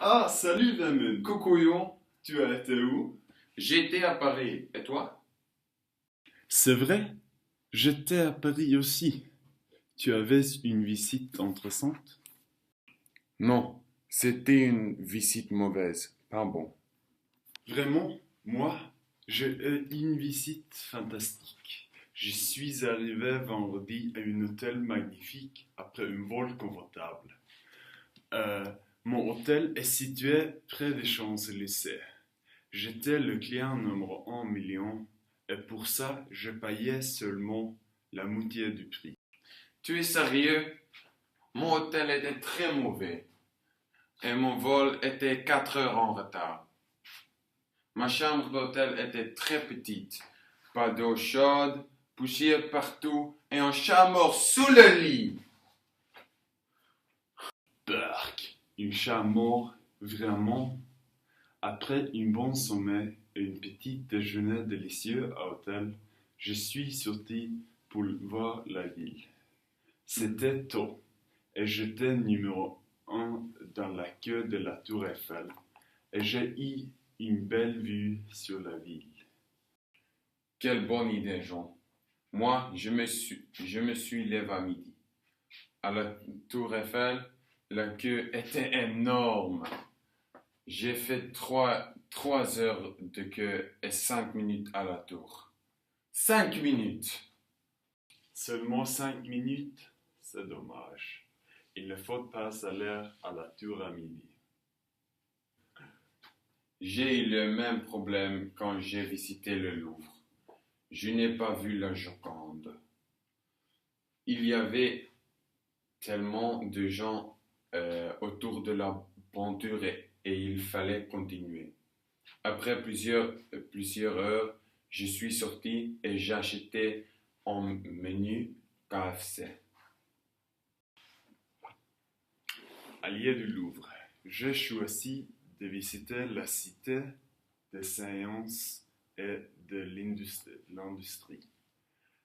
Ah, salut Raymond. Coucou Yon, Tu as été où? j'étais à Paris, et toi? C'est vrai, j'étais à Paris aussi. Tu avais une visite intéressante? Non, c'était une visite mauvaise, pas bon. Vraiment, moi, j'ai eu une visite fantastique. Je suis arrivé vendredi à un hôtel magnifique après un vol confortable. Euh, Mon hôtel est situé près des Champs-Élysées. J'étais le client numéro 1 million et pour ça, je payais seulement la moitié du prix. Tu es sérieux? Mon hôtel était très mauvais et mon vol était 4 heures en retard. Ma chambre d'hôtel était très petite, pas d'eau chaude, poussière partout et un chat mort sous le lit. Berk, un chat mort, vraiment. Après un bon sommeil et une petite déjeuner délicieux à l'hôtel, je suis sorti pour voir la ville. C'était tôt et j'étais numéro 1 dans la queue de la tour Eiffel et j'ai eu une belle vue sur la ville. Quelle bonne idée, Jean. Moi, je me suis levé à midi. À la tour Eiffel, la queue était énorme. J'ai fait trois heures de queue et 5 minutes à la tour. 5 minutes! Seulement 5 minutes, c'est dommage. Il ne faut pas aller à la tour à midi. J'ai eu le même problème quand j'ai visité le Louvre. Je n'ai pas vu la Joconde. Il y avait tellement de gens autour de la peinture et il fallait continuer. Après plusieurs heures, je suis sorti et j'ai acheté un menu KFC. Allié du Louvre, j'ai choisi de visiter la cité des sciences et de l'industrie.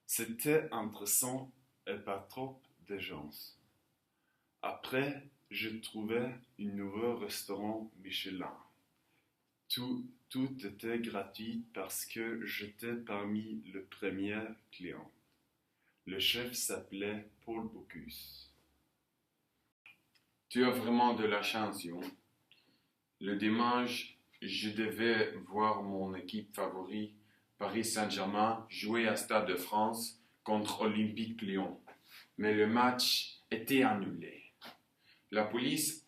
C'était intéressant et pas trop de gens. Après, j'ai trouvé un nouveau restaurant Michelin. Tout était gratuit parce que j'étais parmi les premiers clients. Le chef s'appelait Paul Bocuse. Tu as vraiment de la chance, Yon. Le dimanche, je devais voir mon équipe favorite, Paris Saint-Germain, jouer à Stade de France contre Olympique Lyon. Mais le match était annulé. La police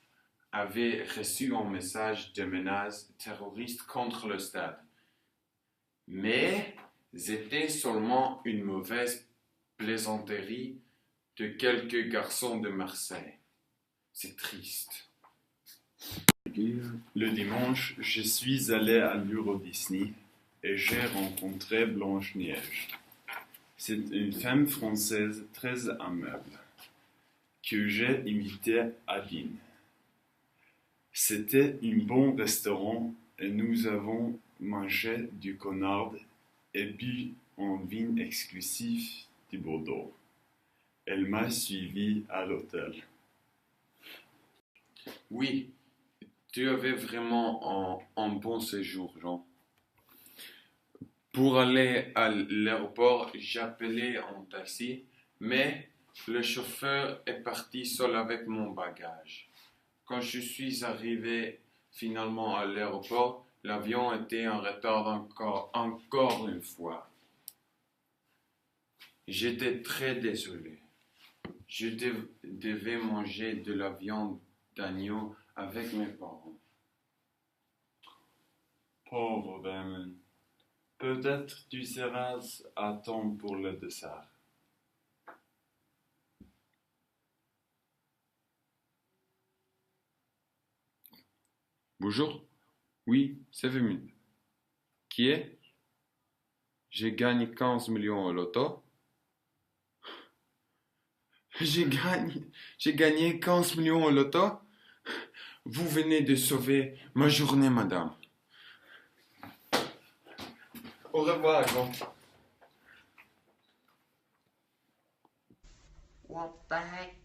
avait reçu un message de menace terroriste contre le stade. Mais c'était seulement une mauvaise plaisanterie de quelques garçons de Marseille. C'est triste. Le dimanche, je suis allé à l'Euro Disney et j'ai rencontré Blanche-Neige. C'est une femme française très aimable que j'ai invitée à dîner. C'était un bon restaurant et nous avons mangé du canard et bu un vin exclusif du Bordeaux. Elle m'a suivi à l'hôtel. Oui, tu avais vraiment un bon séjour, Jean. Pour aller à l'aéroport, j'appelais un taxi, mais le chauffeur est parti seul avec mon bagage. Quand je suis arrivé finalement à l'aéroport, l'avion était en retard encore une fois. J'étais très désolé. Je devais manger de la viande d'agneau avec mes parents. Pauvre Raymond. Peut-être tu seras à temps pour le dessert. Bonjour. Oui, c'est Vimine. Qui est? J'ai gagné 15 millions au loto. J'ai gagné, j'ai gagné 15 millions au loto. Vous venez de sauver ma journée, madame. Au revoir, Jean. What the heck?